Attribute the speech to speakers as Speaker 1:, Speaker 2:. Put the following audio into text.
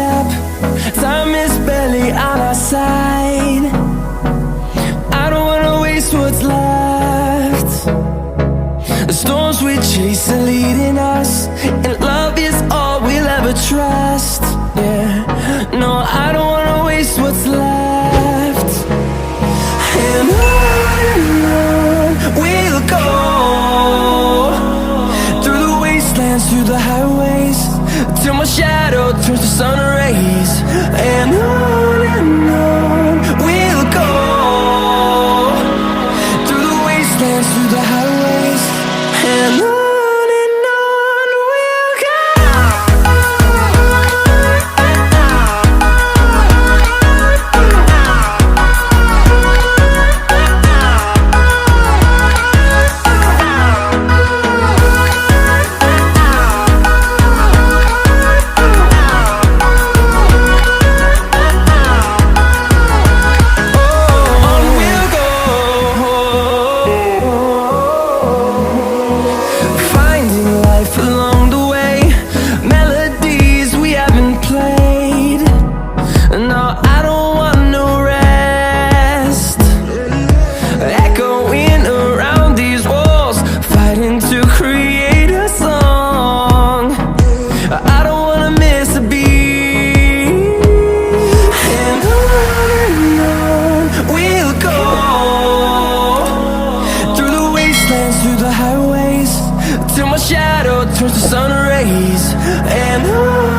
Speaker 1: up. Time is barely on our side. I don't wanna waste what's left. The storms we chase are leading us, and love is all we'll ever trust. Yeah, no, I don't wanna waste what's left. And on we'll go, through the wastelands, through the highways, till my shadow turns to sun rays. And on we'll go, through the wastelands, through the highways, and on we'll go. Through the highways, till my shadow turns to sun rays. And on